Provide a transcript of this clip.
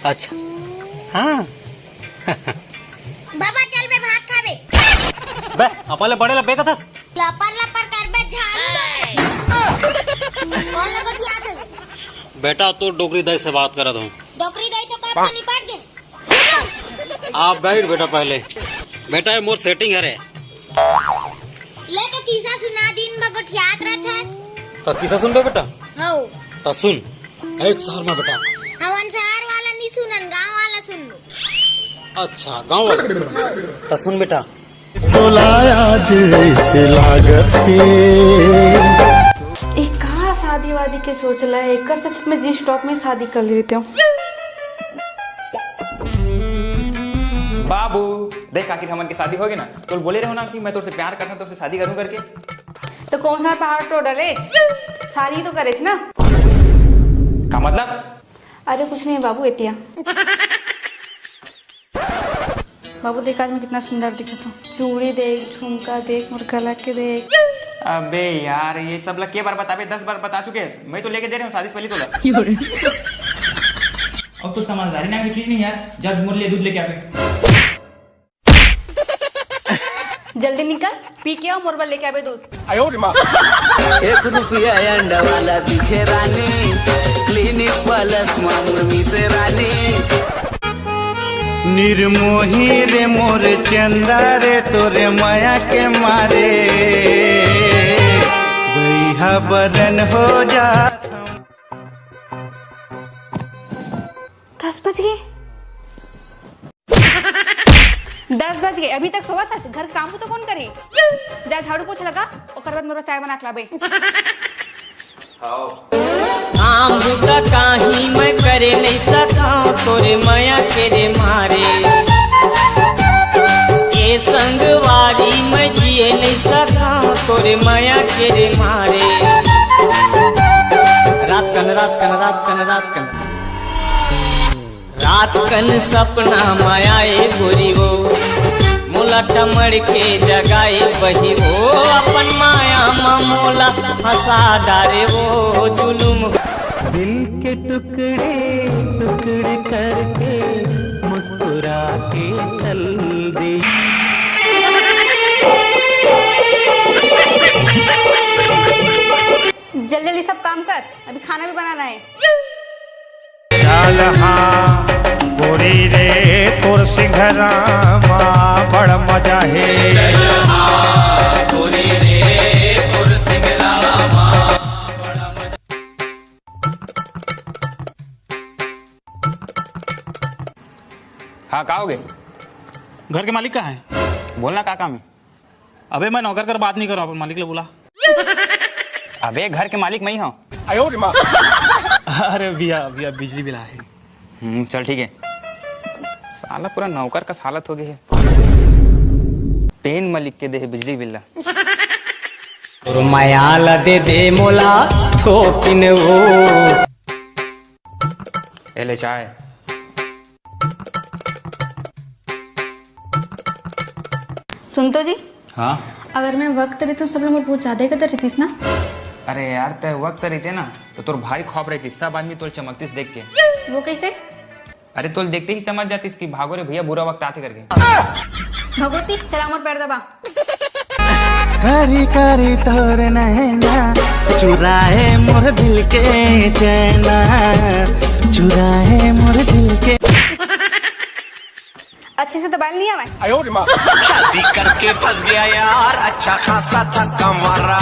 अच्छा हाँ बाबा चल बे भात खाबे बे अपने बड़े लबे का था लपर लपर कर बे झाड़ू कौन लगठिया थे बेटा तो डोगरी दाई से बात करत हूँ। डोकरी गई तो कब नहीं पड़ गए आप बैठ बेटा पहले बेटा ये मोर सेटिंग है रे ले तो किस्सा सुना दिन बगठियात रहत तो किसा सुन बे बेटा हो तो सुन एक शहर में बेटा हवन शहर वाला नहीं सुनन गांव वाला सुन अच्छा गाँव वाला तो सुन बेटा एक कहाँ शादी वादी के सोच रहा है एक सच में जिस स्टॉप में शादी कर लेते हूँ। बाबू देख आखिर हमन की शादी होगी ना तो बोले रहो ना कि मैं तुझसे प्यार करता तुझसे शादी करूं करके। तो कौन सा पहाड़ तो डले शादी तो करे ना का मतलब? अरे कुछ नहीं बाबू एतिया बाबू देख आज मैं कितना सुंदर दिखा था चूड़ी देख झुमका देख मोर गला के देख। अबे यार ये सब लग के बार बताबे 10 बार बता चुके हैं मैं तो लेके दे रहा हूँ शादी से पहले तो अब तो समझदारी ना की चीज नहीं यार जब मुझे दूध लेके आवे जल्दी निकल पी के आओ मोरबल लेके आवे दूध। 1 रुपया अंडा वाला दिखे रानी क्लिनिक प्लस मुर्मी से रानी निर्मोही रे मोर चंदा रे तोरे माया के मारे भैया बदन हो जा। 10 बज गए 10 बज गए अभी तक सोवा था घर काम तो कौन करी जा झाड़ू पोछा लगा और बाद मेरा चाय बना के लाबे। आम का काही मैं करे नहीं सका तोरे माया के रे मारे ये संगवारी मैं जिए नहीं सका तोरे माया के रे मारे। रात कन सपना मायाए गोरी वो मोला टमड़ के जगाए बही वो अपन माया मोला हंसा डारे वो जुलुम। दिल के टुकड़े टुकड़े करके मुस्कुरा के चल दे। जल्दी जल्दी सब काम कर अभी खाना भी बनाना है। गोरी रे तोर सिंघरा माँ बड़ मजा है। हाँ का हो गए? घर के मालिक कहाँ है? बोलना का काम है? अबे मैं नौकर कर बात नहीं कर रहा हूँ मालिक ने बोला। अबे घर के मालिक मैं ही हूँ। अरे भैया बिजली बिल है। चल ठीक है साला पूरा नौकर का हालत हो गई है पेन मलिक के दे बिजली बिल मायाला दे दे मोला थोकिन वो ले चाय। सुन तो जी हाँ अगर मैं वक्त रहती हूँ सब लोग बहुत ज्यादा करते रहतीस ना। अरे यार ते वक्त रहते ना तो तोर भारी खौफ रहती सब आदमी तोल चमकतीस देख के। वो कैसे? अरे तोल देखते ही समझ जातीस कि भागो रे भैया बुरा वक्त आते करके। भगवती चला मोर पैर दबा। कारी कारी तोर नैना चुराए मोर दिल के चैना चुराए मोर दिल के। अच्छे से दबा लिया मैं। शादी करके फंस गया यार अच्छा खासा था कमरा।